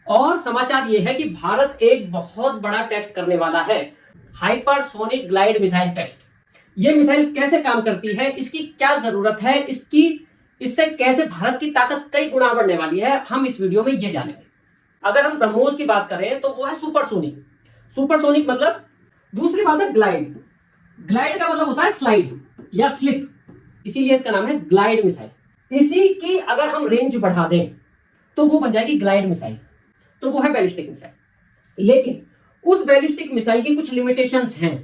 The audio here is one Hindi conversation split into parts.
और समाचार ये है कि भारत एक बहुत बड़ा टेस्ट करने वाला है, हाइपरसोनिक ग्लाइड मिसाइल टेस्ट। ये मिसाइल कैसे काम करती है, इसकी क्या जरूरत है, इससे कैसे भारत की ताकत कई गुना बढ़ने वाली है, हम इस वीडियो में ये जानेंगे। अगर हम ब्रह्मोस की बात करें तो वो है सुपरसोनिक। सुपरसोनिक मतलब, दूसरी बात है ग्लाइड। ग्लाइड का मतलब होता है स्लाइड या स्लिप, इसीलिए इसका नाम है ग्लाइड मिसाइल। इसी की अगर हम रेंज बढ़ा दें तो वो बन जाएगी ग्लाइड मिसाइल, तो वो है बैलिस्टिक मिसाइल। लेकिन उस बैलिस्टिक मिसाइल की कुछ लिमिटेशंस हैं।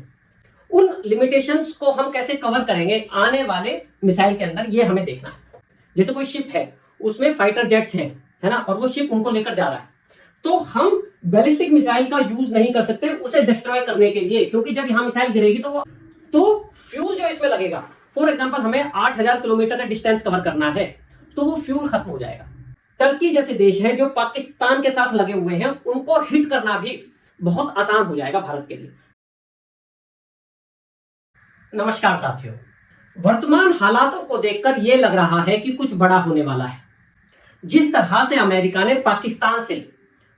उन लिमिटेशंस को हम कैसे कवर करेंगे आने वाले मिसाइल के अंदर, ये हमें देखना है। जैसे कोई शिप है, उसमें फाइटर जेट्स हैं, है ना, और वो शिप उनको लेकर जा रहा है, तो हम बैलिस्टिक मिसाइल का यूज नहीं कर सकते उसे डिस्ट्रॉय करने के लिए, क्योंकि जब यहां मिसाइल गिरेगी तो फ्यूल जो इसमें लगेगा, फॉर एग्जांपल हमें 8000 किलोमीटर का डिस्टेंस कवर करना है, तो वो फ्यूल खत्म हो जाएगा। टर्की जैसे देश है जो पाकिस्तान के साथ लगे हुए हैं, उनको हिट करना भी बहुत आसान हो जाएगा भारत के लिए। नमस्कार साथियों, वर्तमान हालातों को देखकर यह लग रहा है कि कुछ बड़ा होने वाला है। जिस तरह से अमेरिका ने पाकिस्तान से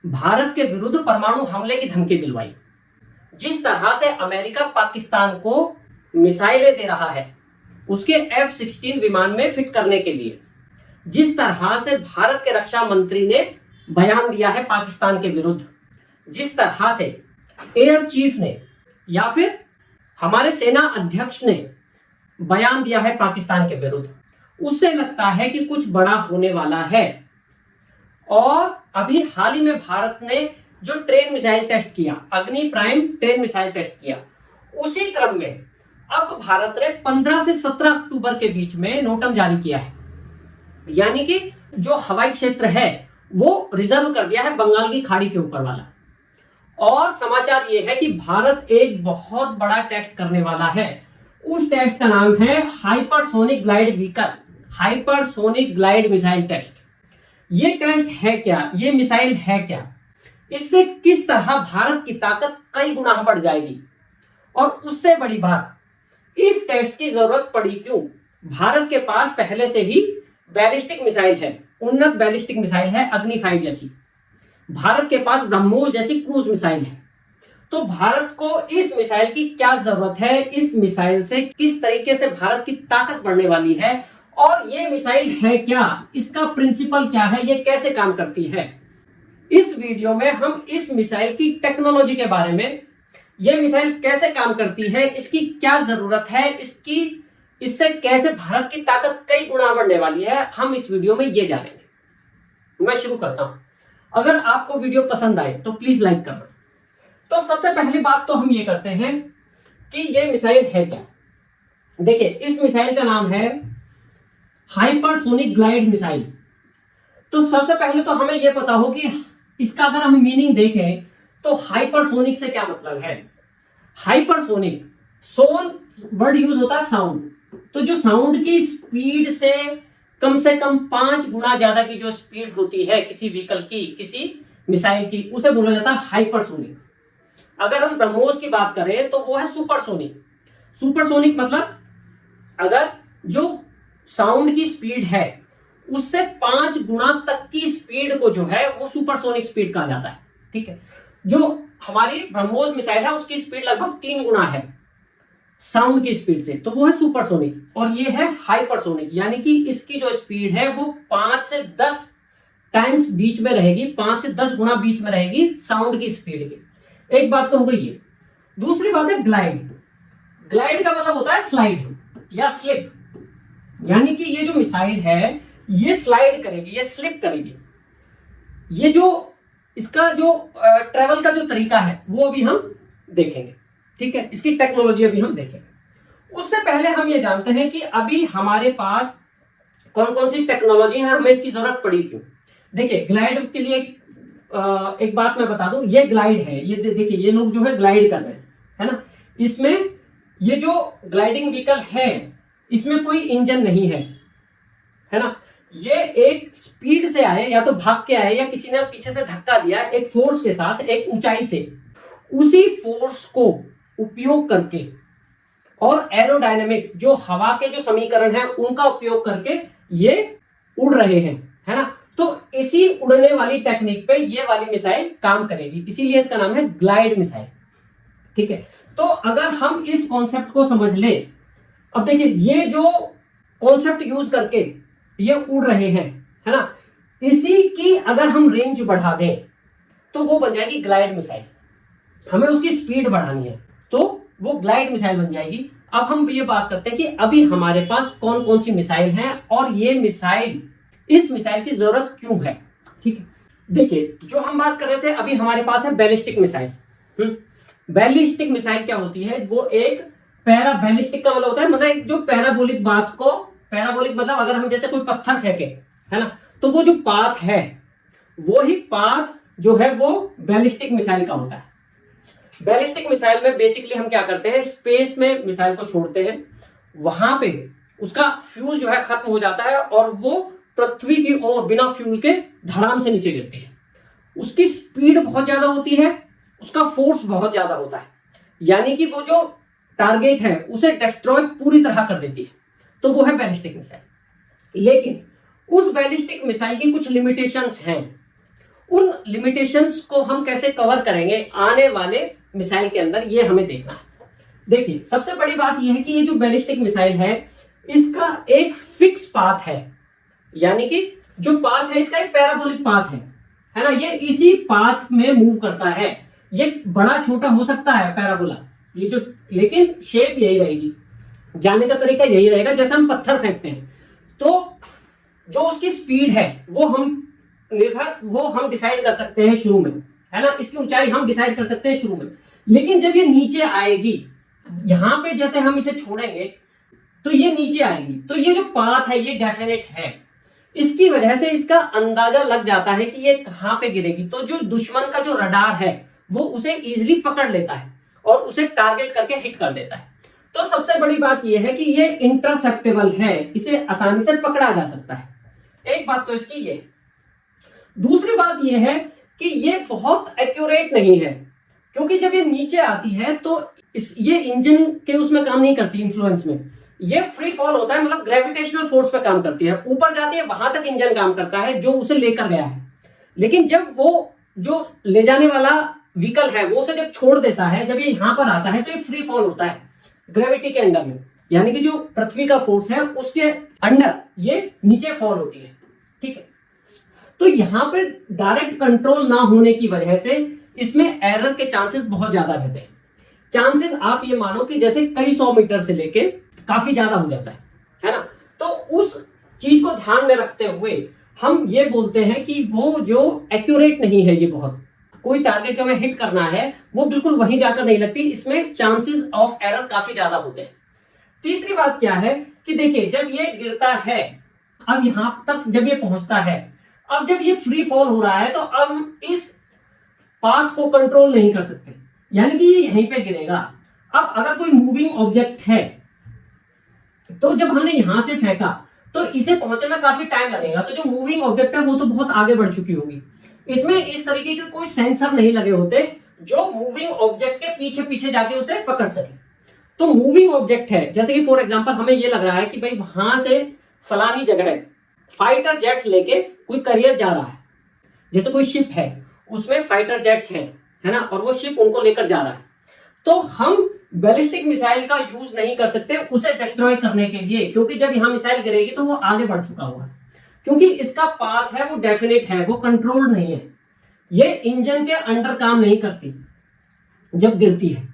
भारत के विरुद्ध परमाणु हमले की धमकी दिलवाई, जिस तरह से अमेरिका पाकिस्तान को मिसाइलें दे रहा है उसके F-16 विमान में फिट करने के लिए, जिस तरह से भारत के रक्षा मंत्री ने बयान दिया है पाकिस्तान के विरुद्ध, जिस तरह से एयर चीफ ने या फिर हमारे सेना अध्यक्ष ने बयान दिया है पाकिस्तान के विरुद्ध, उससे लगता है कि कुछ बड़ा होने वाला है। और अभी हाल ही में भारत ने जो ट्रेन मिसाइल टेस्ट किया, अग्नि प्राइम ट्रेन मिसाइल टेस्ट किया, उसी क्रम में अब भारत ने 15 से 17 अक्टूबर के बीच में नोटम जारी किया है। यानी कि जो हवाई क्षेत्र है वो रिजर्व कर दिया है बंगाल की खाड़ी के ऊपर वाला। और समाचार ये है कि भारत एक बहुत बड़ा टेस्ट करने वाला है। उस टेस्ट का नाम है hypersonic glide vehicle, hypersonic glide missile test. ये टेस्ट है क्या, ये मिसाइल है क्या, इससे किस तरह भारत की ताकत कई गुना बढ़ जाएगी, और उससे बड़ी बात, इस टेस्ट की जरूरत पड़ी क्यों। भारत के पास पहले से ही बैलिस्टिक मिसाइल है, उन्नत बैलिस्टिक मिसाइल है अग्नि 5 जैसी। भारत के पास ब्रह्मोस जैसी क्रूज मिसाइल है। तो भारत को इस मिसाइल की क्या जरूरत है, इस मिसाइल से किस तरीके से भारत की ताकत बढ़ने वाली है, और ये मिसाइल है क्या, इसका प्रिंसिपल क्या है, ये कैसे काम करती है। इस वीडियो में हम इस मिसाइल की टेक्नोलॉजी के बारे में, ये मिसाइल कैसे काम करती है, इसकी क्या जरूरत है, इससे कैसे भारत की ताकत कई गुना बढ़ने वाली है, हम इस वीडियो में ये जानेंगे। मैं शुरू करता हूं। अगर आपको वीडियो पसंद आए तो प्लीज लाइक करना। तो सबसे पहली बात तो हम ये करते हैं कि ये मिसाइल है क्या। देखिए, इस मिसाइल का नाम है हाइपरसोनिक ग्लाइड मिसाइल। तो सबसे पहले तो हमें यह पता हो कि इसका अगर हम मीनिंग देखें तो हाइपरसोनिक से क्या मतलब है। हाइपरसोनिक, सोन वर्ड यूज होता है साउंड, तो जो साउंड की स्पीड से कम 5 गुना ज्यादा की जो स्पीड होती है किसी व्हीकल की, किसी मिसाइल की, उसे बोला जाता है हाइपरसोनिक। अगर हम ब्रह्मोस की बात करें तो वो है सुपरसोनिक। सुपरसोनिक मतलब अगर जो साउंड की स्पीड है उससे 5 गुना तक की स्पीड को जो है वो सुपरसोनिक स्पीड कहा जाता है। ठीक है, जो हमारी ब्रह्मोस मिसाइल है उसकी स्पीड लगभग 3 गुना है साउंड की स्पीड से, तो वो है सुपरसोनिक। और ये है हाइपरसोनिक, यानी कि इसकी जो स्पीड है वो 5 से 10 टाइम्स बीच में रहेगी, 5 से 10 गुना बीच में रहेगी साउंड की स्पीड के। एक बात तो हो गई ये। दूसरी बात है ग्लाइड। ग्लाइड का मतलब होता है स्लाइड या स्लिप, यानी कि ये जो मिसाइल है ये स्लाइड करेगी, ये स्लिप करेगी। ये जो इसका जो ट्रेवल का जो तरीका है वो अभी हम देखेंगे। ठीक है, इसकी टेक्नोलॉजी अभी हम देखेंगे। उससे पहले हम ये जानते हैं कि अभी हमारे पास कौन कौन सी टेक्नोलॉजी है, हमें इसकी जरूरत पड़ी क्यों। देखिए, ग्लाइड के लिए एक बात मैं बता दूं, ये ग्लाइड है, ये देखिए ये लोग जो है ग्लाइड कर रहे हैं, है ना। इसमें ये जो ग्लाइडिंग व्हीकल है इसमें कोई इंजन नहीं है ना। ये एक स्पीड से आए, या तो भाग के आए या किसी ने पीछे से धक्का दिया एक फोर्स के साथ, एक ऊंचाई से, उसी फोर्स को उपयोग करके और एरोडायनेमिक्स जो हवा के जो समीकरण है उनका उपयोग करके ये उड़ रहे हैं, है ना। तो इसी उड़ने वाली टेक्निक पे ये वाली मिसाइल काम करेगी, इसीलिए इसका नाम है ग्लाइड मिसाइल। ठीक है, तो अगर हम इस कॉन्सेप्ट को समझ ले, अब देखिए ये जो कॉन्सेप्ट यूज करके ये उड़ रहे हैं, है ना, इसी की अगर हम रेंज बढ़ा दें तो वो बन जाएगी ग्लाइड मिसाइल। हमें उसकी स्पीड बढ़ानी है तो वो ग्लाइड मिसाइल बन जाएगी। अब हम ये बात करते हैं कि अभी हमारे पास कौन कौन सी मिसाइल हैं और ये मिसाइल, इस मिसाइल की जरूरत क्यों है। ठीक है, देखिए जो हम बात कर रहे थे अभी हमारे पास है बैलिस्टिक मिसाइल। बैलिस्टिक मिसाइल क्या होती है, वो एक पैरा, बैलिस्टिक का मतलब होता है, मतलब एक जो पैराबोलिक बात को, पैराबोलिक मतलब अगर हम जैसे कोई पत्थर फेंके, है ना, तो वो जो पाथ है वो ही पाथ जो है वो बैलिस्टिक मिसाइल का होता है। बैलिस्टिक मिसाइल में बेसिकली हम क्या करते हैं, स्पेस में मिसाइल को छोड़ते हैं, वहां पे उसका फ्यूल जो है खत्म हो जाता है और वो पृथ्वी की ओर बिना फ्यूल के धड़ाम से नीचे गिरती है। उसकी स्पीड बहुत ज्यादा होती है, उसका फोर्स बहुत ज्यादा होता है, यानी कि वो जो टारगेट है उसे डिस्ट्रॉय पूरी तरह कर देती है, तो वो है बैलिस्टिक मिसाइल। लेकिन उस बैलिस्टिक मिसाइल की कुछ लिमिटेशंस हैं, उन लिमिटेशंस को हम कैसे कवर करेंगे आने वाले मिसाइल के अंदर, ये हमें देखना है। देखिए सबसे बड़ी बात यह है कि ये जो बैलिस्टिक मिसाइल है इसका एक फिक्स पाथ है, यानी कि जो पाथ है इसका एक पैराबोलिक पाथ है ना, ये इसी पाथ में मूव करता है। ये बड़ा छोटा हो सकता है पैराबोला, ये जो, लेकिन शेप यही रहेगी, जाने का तरीका यही रहेगा। जैसे हम पत्थर फेंकते हैं तो जो उसकी स्पीड है वो हम डिसाइड कर सकते हैं शुरू में, है ना, इसकी ऊंचाई हम डिसाइड कर सकते हैं शुरू में। लेकिन जब ये नीचे आएगी, यहां पे जैसे हम इसे छोड़ेंगे तो ये नीचे आएगी, तो ये जो पाथ है ये डेफिनेट है, इसकी वजह से इसका अंदाजा लग जाता है कि ये कहां पे गिरेगी। तो जो दुश्मन का जो रडार है वो उसे इजीली पकड़ लेता है और उसे टारगेट करके हिट कर देता है। तो सबसे बड़ी बात यह है कि ये इंटरसेप्टेबल है, इसे आसानी से पकड़ा जा सकता है। एक बात तो इसकी ये, दूसरी बात यह है कि ये बहुत एक्यूरेट नहीं है, क्योंकि जब ये नीचे आती है तो ये इंजन के उसमें काम नहीं करती, इन्फ्लुएंस में ये फ्री फॉल होता है, मतलब ग्रेविटेशनल फोर्स पे काम करती है, ऊपर जाती है वहां तक इंजन काम करता है जो उसे लेकर गया है। लेकिन जब वो जो ले जाने वाला व्हीकल है वो उसे जब छोड़ देता है, जब ये यहां पर आता है तो ये फ्री फॉल होता है ग्रेविटी के अंडर में, यानी कि जो पृथ्वी का फोर्स है उसके अंडर ये नीचे फॉल होती है। ठीक है, तो यहां पर डायरेक्ट कंट्रोल ना होने की वजह से इसमें एरर के चांसेस बहुत ज्यादा रहते हैं। चांसेस आप ये मानो कि जैसे कई 100 मीटर से लेके काफी ज्यादा हो जाता है ना। तो उस चीज को ध्यान में रखते हुए हम ये बोलते हैं कि वो जो एक्यूरेट नहीं है, ये बहुत, कोई टारगेट जो हमें हिट करना है वो बिल्कुल वहीं जाकर नहीं लगती, इसमें चांसेस ऑफ एरर काफी ज्यादा होते हैं। तीसरी बात क्या है कि देखिए जब ये गिरता है, अब यहां तक जब ये पहुंचता है, अब जब ये फ्री फॉल हो रहा है तो अब हम इस पाथ को कंट्रोल नहीं कर सकते, यानी कि ये यहीं पे गिरेगा। अब अगर कोई मूविंग ऑब्जेक्ट है तो जब हमने यहां से फेंका तो इसे पहुंचने में काफी टाइम लगेगा, तो जो मूविंग ऑब्जेक्ट है वो तो बहुत आगे बढ़ चुकी होगी, इसमें इस तरीके के कोई सेंसर नहीं लगे होते जो मूविंग ऑब्जेक्ट के पीछे पीछे जाके उसे पकड़ सके। तो मूविंग ऑब्जेक्ट है, जैसे कि फॉर एग्जांपल हमें ये लग रहा है कि भाई वहां से फलानी जगह फाइटर जेट्स लेके कोई करियर जा रहा है, जैसे कोई शिप है उसमें फाइटर जेट्स हैं, है ना, और वो शिप उनको लेकर जा रहा है, तो हम बैलिस्टिक मिसाइल का यूज नहीं कर सकते उसे डिस्ट्रॉय करने के लिए, क्योंकि जब यहां मिसाइल गिरेगी तो वो आगे बढ़ चुका हुआ है, क्योंकि इसका पाथ है वो डेफिनेट है, वो कंट्रोल नहीं है, ये इंजन के अंडर काम नहीं करती जब गिरती है।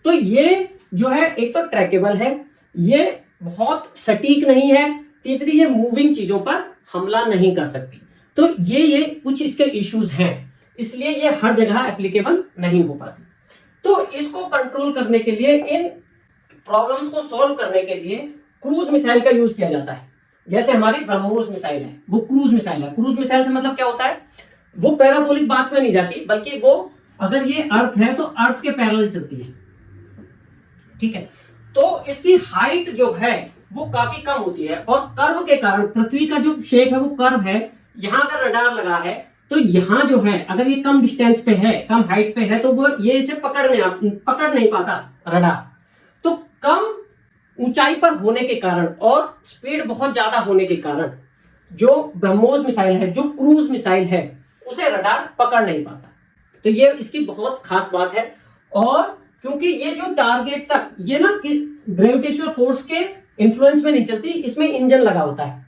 तो ये जो है एक तो ट्रैकेबल है, ये बहुत सटीक नहीं है, तीसरी ये मूविंग चीजों पर हमला नहीं कर सकती। तो ये कुछ इसके इश्यूज हैं, इसलिए ये हर जगह एप्लीकेबल नहीं हो पाती। तो इसको कंट्रोल करने के लिए, इन प्रॉब्लम्स को सॉल्व करने के लिए क्रूज मिसाइल का यूज किया जाता है। जैसे हमारी ब्रह्मोस मिसाइल है वो क्रूज मिसाइल है। क्रूज मिसाइल से मतलब क्या होता है, वो पैराबोलिक बात में नहीं जाती, बल्कि वो अगर ये अर्थ है तो अर्थ के पैरेलल चलती है। ठीक है, तो इसकी हाइट जो है वो काफी कम होती है और कर्व के कारण, पृथ्वी का जो शेप है वो कर्व है, यहां अगर रडार लगा है तो यहां जो है अगर ये कम डिस्टेंस पे है, कम हाइट पे है, तो वो ये इसे पकड़ नहीं पाता रडार। तो कम ऊंचाई पर होने के कारण और स्पीड बहुत ज्यादा होने के कारण जो ब्रह्मोस मिसाइल है, जो क्रूज मिसाइल है, उसे रडार पकड़ नहीं पाता। तो ये इसकी बहुत खास बात है। और क्योंकि ये जो टारगेट तक ये ना कि ग्रेविटेशनल फोर्स के इन्फ्लुएंस में नहीं चलती, इसमें इंजन लगा होता है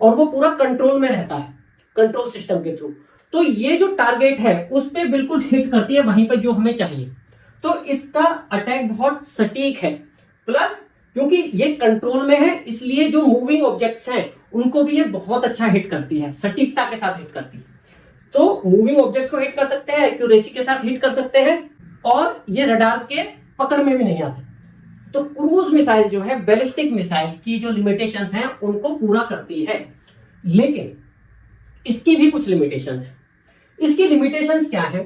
और वो पूरा कंट्रोल में रहता है, कंट्रोल सिस्टम के थ्रू। तो ये जो टारगेट है उस पर बिल्कुल हिट करती है वहीं पर जो हमें चाहिए। तो इसका अटैक बहुत सटीक है। प्लस क्योंकि ये कंट्रोल में है, इसलिए जो मूविंग ऑब्जेक्ट्स हैं उनको भी ये बहुत अच्छा हिट करती है, सटीकता के साथ हिट करती है। तो मूविंग ऑब्जेक्ट को हिट कर सकते हैं, एक्यूरेसी के साथ हिट कर सकते हैं, और ये रडार के पकड़ में भी नहीं आते। तो क्रूज मिसाइल जो है बैलिस्टिक मिसाइल की जो लिमिटेशंस हैं उनको पूरा करती है। लेकिन इसकी भी कुछ लिमिटेशंस है। इसकी लिमिटेशंस क्या है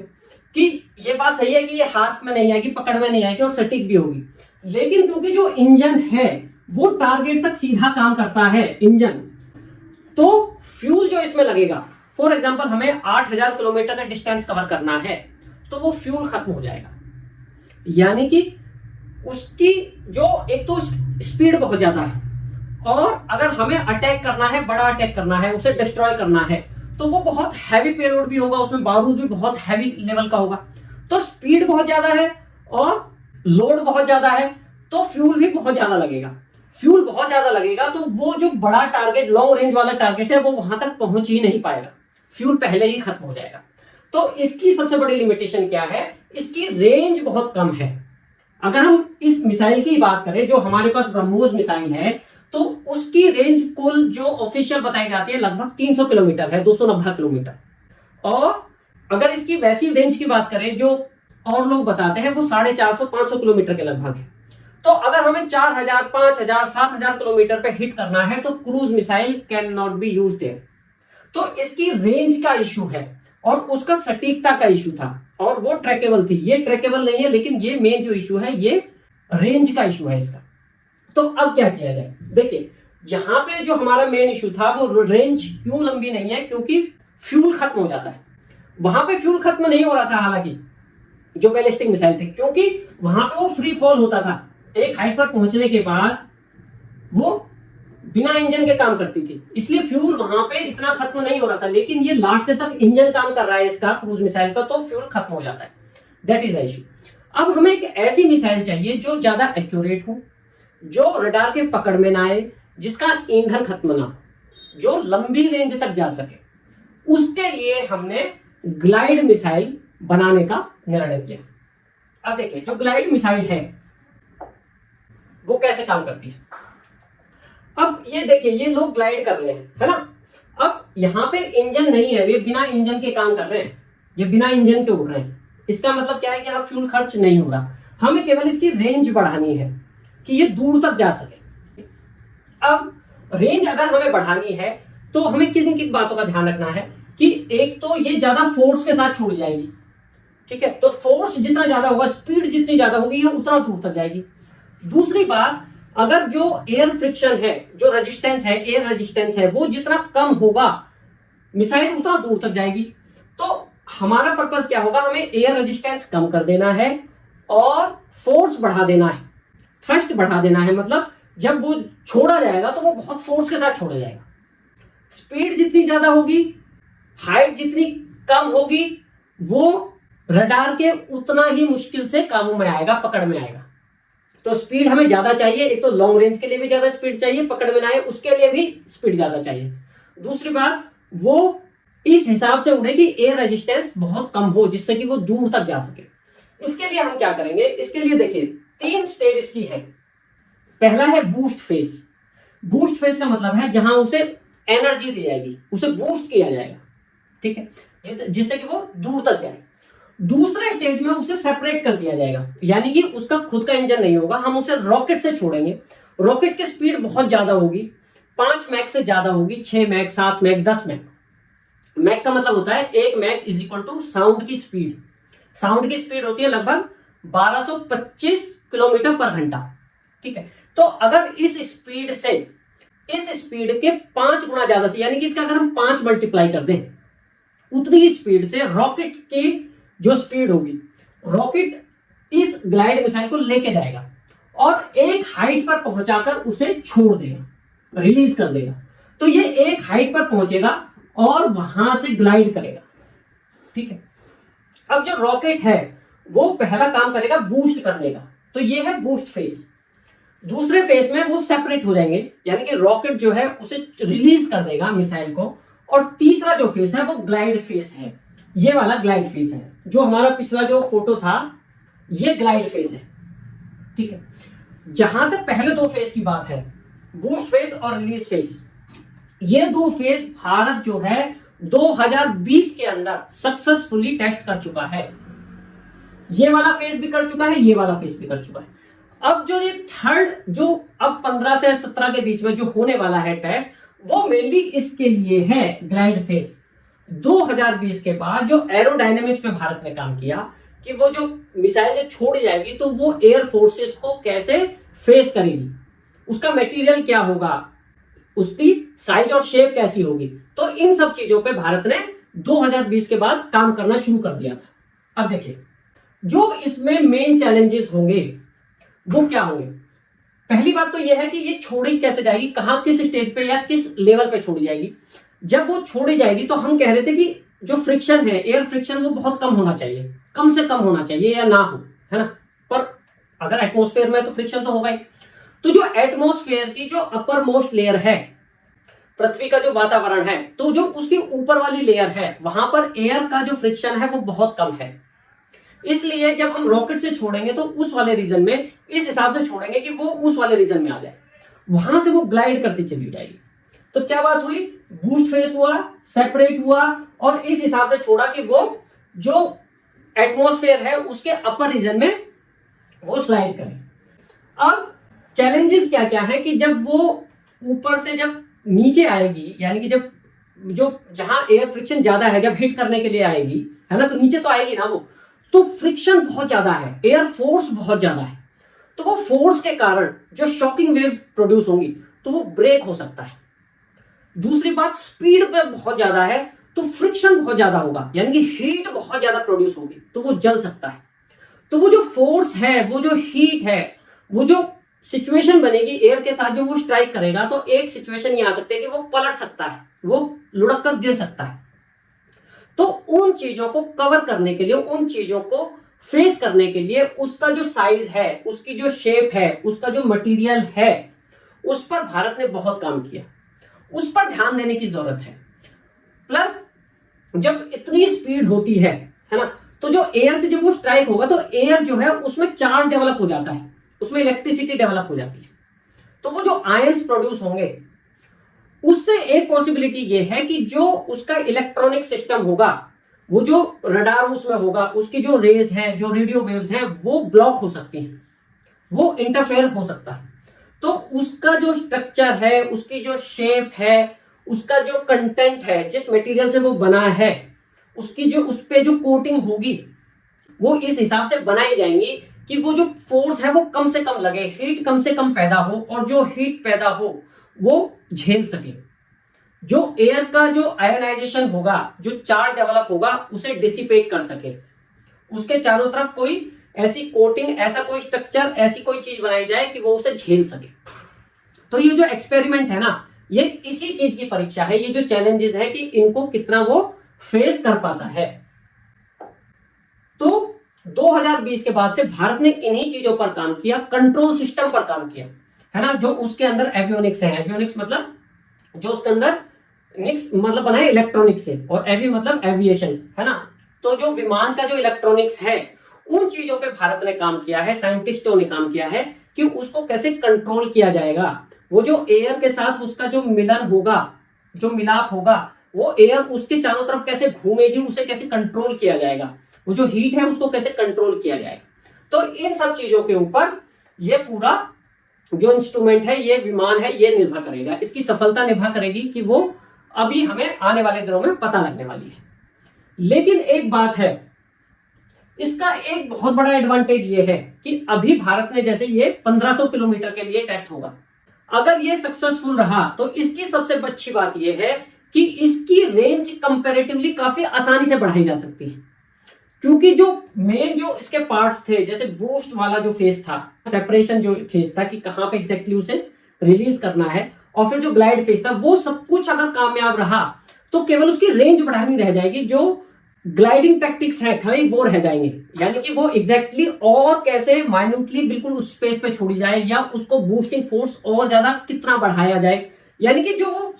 कि ये बात सही है कि ये हाथ में नहीं आएगी, पकड़ में नहीं आएगी और सटीक भी होगी, लेकिन क्योंकि जो इंजन है वो टारगेट तक सीधा काम करता है इंजन, तो फ्यूल जो इसमें लगेगा, फॉर एग्जांपल हमें 8000 किलोमीटर का डिस्टेंस कवर करना है, तो वो फ्यूल खत्म हो जाएगा। यानी कि उसकी जो एक तो स्पीड बहुत ज्यादा है, और अगर हमें अटैक करना है, बड़ा अटैक करना है, उसे डिस्ट्रॉय करना है, तो वो बहुत हैवी पेलोड भी होगा, उसमें बारूद भी बहुत हैवी लेवल का होगा। तो स्पीड बहुत ज्यादा है और लोड बहुत ज्यादा है, तो फ्यूल भी बहुत ज्यादा लगेगा। फ्यूल बहुत ज्यादा लगेगा तो वो जो बड़ा टारगेट, लॉन्ग रेंज वाला टारगेट है, वो वहां तक पहुंच ही नहीं पाएगा, फ्यूल पहले ही खत्म हो जाएगा। तो इसकी सबसे बड़ी लिमिटेशन क्या है, इसकी रेंज बहुत कम है। अगर हम इस मिसाइल की बात करें जो हमारे पास ब्रह्मोस मिसाइल है, तो उसकी रेंज कुल जो ऑफिशियल बताई जाती है लगभग 300 किलोमीटर है, 290 किलोमीटर। और अगर इसकी वैसी रेंज की बात करें जो और लोग बताते हैं, वो 450-500 किलोमीटर के लगभग है। तो अगर हमें 4000, 5000, 7000 किलोमीटर पे हिट करना है, तो cruise missile can not be use their. तो इसकी रेंज का इशू है और उसका सटीकता का इशू था, और वो ट्रैकेबल थी। ये ट्रैकेबल नहीं है, लेकिन ये मेन जो इशू है ये रेंज का इशू है इसका। तो अब क्या किया जाए, देखिए यहां पे जो हमारा मेन इशू था वो रेंज क्यों लंबी नहीं है, क्योंकि फ्यूल खत्म हो जाता है। वहां पे फ्यूल खत्म नहीं हो रहा था हालांकि जो बैलिस्टिक मिसाइल थे, क्योंकि वहां पे वो फ्री फॉल होता था। एक हाइट पर पहुंचने के बाद वो बिना इंजन के काम करती थी, इसलिए फ्यूल वहां पे इतना खत्म नहीं हो रहा था। लेकिन ये लास्ट तक इंजन काम कर रहा है इसका, क्रूज मिसाइल का, तो फ्यूल खत्म हो जाता है। That is the issue. अब हमें एक ऐसी मिसाइल चाहिए जो ज्यादा एक्यूरेट हो, जो रडार के पकड़ में ना आए, जिसका ईंधन खत्म ना हो, जो लंबी रेंज तक जा सके। उसके लिए हमने ग्लाइड मिसाइल बनाने का निर्णय किया। अब देखिए जो ग्लाइड मिसाइल है वो कैसे काम करती है। अब ये देखिए ये लोग ग्लाइड कर रहे हैं, है ना। अब यहाँ पे इंजन नहीं है, ये बिना इंजन के काम कर रहे हैं, ये बिना इंजन के उड़ रहे हैं। इसका मतलब क्या है कि यहाँ फ्यूल खर्च नहीं हो रहा, हमें केवल इसकी रेंज बढ़ानी है कि ये दूर तक जा सके। अब रेंज अगर हमें बढ़ानी है तो हमें किन किन बातों का ध्यान रखना है कि एक तो ये ज्यादा फोर्स के साथ छोड़ जाएगी, ठीक है। तो फोर्स जितना ज्यादा होगा, स्पीड जितनी ज्यादा होगी, ये उतना दूर तक जाएगी। दूसरी बात, अगर जो एयर फ्रिक्शन है, जो रेजिस्टेंस है, एयर रेजिस्टेंस है, वो जितना कम होगा मिसाइल उतना दूर तक जाएगी। तो हमारा पर्पस क्या होगा, हमें एयर रेजिस्टेंस कम कर देना है और फोर्स बढ़ा देना है, थ्रस्ट बढ़ा देना है। मतलब जब वो छोड़ा जाएगा तो वो बहुत फोर्स के साथ छोड़ा जाएगा। स्पीड जितनी ज्यादा होगी, हाइट जितनी कम होगी, वो रडार के उतना ही मुश्किल से काबू में आएगा, पकड़ में आएगा। तो स्पीड हमें ज्यादा चाहिए, एक तो लॉन्ग रेंज के लिए भी ज्यादा स्पीड चाहिए, पकड़ में ना आए उसके लिए भी स्पीड ज्यादा चाहिए। दूसरी बात, वो इस हिसाब से उड़े कि एयर रेजिस्टेंस बहुत कम हो, जिससे कि वो दूर तक जा सके। इसके लिए हम क्या करेंगे, इसके लिए देखिए 3 स्टेज इसकी है। पहला है बूस्ट फेज। बूस्ट फेज का मतलब है जहां उसे एनर्जी दी जाएगी, उसे बूस्ट किया जाएगा, ठीक है, जिससे कि वो दूर तक जाए। दूसरे स्टेज में उसे सेपरेट कर दिया जाएगा, यानी कि उसका खुद का इंजन नहीं होगा, हम उसे रॉकेट से छोड़ेंगे। रॉकेट की स्पीड बहुत ज्यादा होगी, 5 मैक से ज्यादा होगी, 6 मैक, 7 मैक, 10 मैक। मैक का मतलब होता है 1 Mach is equal to sound की स्पीड। साउंड की स्पीड होती है लगभग 1225 किलोमीटर पर घंटा, ठीक है। तो अगर इस स्पीड से, इस स्पीड के 5 गुना ज्यादा से, यानी कि इसका अगर हम 5 मल्टीप्लाई कर दें, उतनी ही स्पीड से रॉकेट की जो स्पीड होगी, रॉकेट इस ग्लाइड मिसाइल को लेके जाएगा और एक हाइट पर पहुंचाकर उसे छोड़ देगा, रिलीज कर देगा। तो ये एक हाइट पर पहुंचेगा और वहां से ग्लाइड करेगा। ठीक है, अब जो रॉकेट है वो पहला काम करेगा बूस्ट करने का, तो ये है बूस्ट फेज। दूसरे फेज में वो सेपरेट हो जाएंगे, यानी कि रॉकेट जो है उसे रिलीज कर देगा मिसाइल को। और तीसरा जो फेज है वो ग्लाइड फेज है, ये वाला ग्लाइड फेज है। जो हमारा पिछला जो फोटो था ये ग्लाइड फेज है। ठीक है, जहां तक पहले दो फेज की बात है, बूस्ट फेज और रिलीज फेज, ये दो फेज भारत जो है 2020 के अंदर सक्सेसफुली टेस्ट कर चुका है। ये वाला फेज भी कर चुका है, ये वाला फेज भी कर चुका है। अब जो ये थर्ड, जो अब 15 से 17 के बीच में जो होने वाला है टेस्ट, वो मेनली इसके लिए है ग्लाइड फेज। 2020 के बाद जो एरोडायनेमिक्स में भारत ने काम किया कि वो जो मिसाइल जब छोड़ी जाएगी तो वो एयर फोर्सेस को कैसे फेस करेगी, उसका मटेरियल क्या होगा, उसकी साइज और शेप कैसी होगी, तो इन सब चीजों पे भारत ने 2020 के बाद काम करना शुरू कर दिया था। अब देखिए जो इसमें मेन चैलेंजेस होंगे वो क्या होंगे। पहली बात तो यह है कि ये छोड़ी कैसे जाएगी, कहां, किस स्टेज पे या किस लेवल पे छोड़ी जाएगी। जब वो छोड़ी जाएगी तो हम कह रहे थे कि जो फ्रिक्शन है, एयर फ्रिक्शन, वो बहुत कम होना चाहिए, कम से कम होना चाहिए या ना हो, है ना। पर अगर एटमॉस्फेयर में तो फ्रिक्शन तो होगा ही। तो जो एटमॉस्फेयर की जो अपर मोस्ट लेयर है, पृथ्वी का जो वातावरण है, तो जो उसकी ऊपर वाली लेयर है वहां पर एयर का जो फ्रिक्शन है वो बहुत कम है। इसलिए जब हम रॉकेट से छोड़ेंगे तो उस वाले रीजन में इस हिसाब से छोड़ेंगे कि वो उस वाले रीजन में आ जाए, वहां से वो ग्लाइड करती चली जाएगी। तो क्या बात हुई, बूस्ट फेज हुआ, सेपरेट हुआ और इस हिसाब से छोड़ा कि वो जो एटमॉस्फेयर है उसके अपर रीजन में वो स्लाइड करे। अब चैलेंजेस क्या क्या है कि जब वो ऊपर से जब नीचे आएगी, यानी कि जब जो जहां एयर फ्रिक्शन ज्यादा है, जब हिट करने के लिए आएगी, है ना, तो नीचे तो आएगी ना वो, तो फ्रिक्शन बहुत ज्यादा है, एयर फोर्स बहुत ज्यादा है, तो वो फोर्स के कारण जो शॉकिंग वेव प्रोड्यूस होंगी तो वो ब्रेक हो सकता है। दूसरी बात, स्पीड पे बहुत ज्यादा है तो फ्रिक्शन बहुत ज्यादा होगा, यानी कि हीट बहुत ज्यादा प्रोड्यूस होगी तो वो जल सकता है। तो वो जो फोर्स है, वो जो हीट है, वो जो सिचुएशन बनेगी एयर के साथ, जो वो स्ट्राइक करेगा, तो एक सिचुएशन ये आ सकती है कि वो पलट सकता है, वो लुढ़क कर गिर सकता है। तो उन चीजों को कवर करने के लिए, उन चीजों को फेस करने के लिए उसका जो साइज है, उसकी जो शेप है, उसका जो मटेरियल है, उस पर भारत ने बहुत काम किया, उस पर ध्यान देने की जरूरत है। प्लस जब इतनी स्पीड होती है ना, तो जो एयर से जब वो स्ट्राइक होगा तो एयर जो है उसमें चार्ज डेवलप हो जाता है, उसमें इलेक्ट्रिसिटी डेवलप हो जाती है। तो वो जो आयंस प्रोड्यूस होंगे उससे एक पॉसिबिलिटी ये है कि जो उसका इलेक्ट्रॉनिक सिस्टम होगा, वो जो रडार उसमें होगा, उसकी जो रेज हैं, जो रेडियो वेव्स हैं, वो ब्लॉक हो सकती हैं, वो इंटरफेयर हो सकता है। तो उसका जो स्ट्रक्चर है, उसकी जो शेप है, उसका जो कंटेंट है, जिस मटेरियल से वो बना है, उसकी जो उस पे जो कोटिंग होगी, वो इस हिसाब से बनाई जाएंगी कि वो जो फोर्स है वो कम से कम लगे, हीट कम से कम पैदा हो, और जो हीट पैदा हो वो झेल सके। जो एयर का जो आयोनाइजेशन होगा, जो चार्ज डेवलप होगा, उसे डिसिपेट कर सके, उसके चारों तरफ कोई ऐसी कोटिंग, ऐसा कोई स्ट्रक्चर, ऐसी कोई चीज बनाई जाए कि वो उसे झेल सके। तो ये जो एक्सपेरिमेंट है ना, ये इसी चीज की परीक्षा है, ये जो चैलेंजेस है कि इनको कितना वो फेस कर पाता है। तो 2020 के बाद से भारत ने इन्हीं चीजों पर काम किया, कंट्रोल सिस्टम पर काम किया, है ना, जो उसके अंदर एवियोनिक्स है। एवियोनिक्स मतलब जो उसके अंदर निक्स मतलब बना है इलेक्ट्रॉनिक्स से, और एवी मतलब एविएशन, है ना। तो जो विमान का जो इलेक्ट्रॉनिक्स है, उन चीजों पे भारत ने काम किया है, साइंटिस्टों ने काम किया है कि उसको कैसे कंट्रोल किया जाएगा। वो जो एयर के साथ उसका जो मिलन होगा, जो मिलाप होगा, वो एयर उसके चारों तरफ कैसे घूमेगी, उसे कैसे कंट्रोल किया जाएगा, वो जो हीट है उसको कैसे कंट्रोल किया जाएगा। तो इन सब चीजों के ऊपर ये पूरा जो इंस्ट्रूमेंट है, ये विमान है, ये निर्भर करेगा, इसकी सफलता निर्भर करेगी कि वो अभी हमें आने वाले दिनों में पता लगने वाली है। लेकिन एक बात है, इसका एक बहुत बड़ा एडवांटेज ये है कि अभी भारत ने, जैसे ये 1500 किलोमीटर के लिए टेस्ट होगा, अगर ये सक्सेसफुल रहा तो इसकी सबसे अच्छी बात ये है कि इसकी रेंज कंपैरेटिवली काफी आसानी से बढ़ाई जा सकती है। क्योंकि जो मेन जो इसके पार्ट्स थे, जैसे बूस्ट वाला जो फेज था, सेपरेशन जो फेज था कि कहां पे एग्जैक्टली उसे रिलीज करना है, और फिर जो ग्लाइड फेज था, वो सब कुछ अगर कामयाब रहा तो केवल उसकी रेंज बढ़ानी रह जाएगी, जो ग्लाइडिंग टैक्टिक्स हैं खाली वो रह जाएंगे, यानी कि वो एग्जैक्टली और कैसे माइन्यूटली बिल्कुल उस स्पेस पे छोड़ी जाए, या उसको बूस्टिंग फोर्स और ज्यादा कितना बढ़ाया जाए, यानी कि जो वो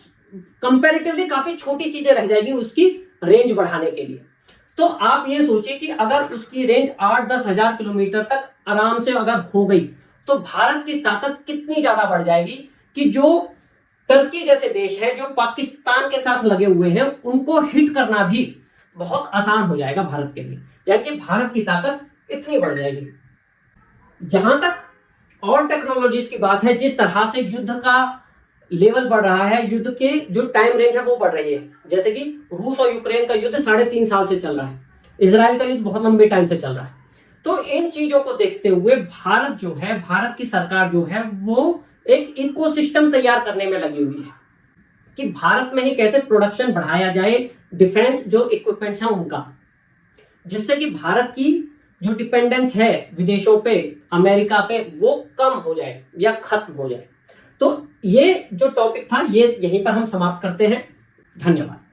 कंपैरेटिवली काफी छोटी चीजें रह जाएगी उसकी रेंज बढ़ाने के लिए। तो आप ये सोचिए कि अगर उसकी रेंज 8-10 हजार किलोमीटर तक आराम से अगर हो गई तो भारत की ताकत कितनी ज्यादा बढ़ जाएगी कि जो टर्की जैसे देश है जो पाकिस्तान के साथ लगे हुए हैं उनको हिट करना भी बहुत आसान हो जाएगा भारत के लिए, यानी कि भारत की ताकत इतनी बढ़ जाएगी। जहां तक और टेक्नोलॉजीज की बात है, जिस तरह से युद्ध का लेवल बढ़ रहा है, युद्ध के जो टाइम रेंज है वो बढ़ रही है, जैसे कि रूस और यूक्रेन का युद्ध 3.5 साल से चल रहा है, इजराइल का युद्ध बहुत लंबे टाइम से चल रहा है। तो इन चीजों को देखते हुए भारत जो है, भारत की सरकार जो है वो एक इकोसिस्टम तैयार करने में लगी हुई है कि भारत में ही कैसे प्रोडक्शन बढ़ाया जाए डिफेंस जो इक्विपमेंट्स हैं उनका, जिससे कि भारत की जो डिपेंडेंस है विदेशों पे, अमेरिका पे, वो कम हो जाए या खत्म हो जाए। तो ये जो टॉपिक था ये यहीं पर हम समाप्त करते हैं। धन्यवाद।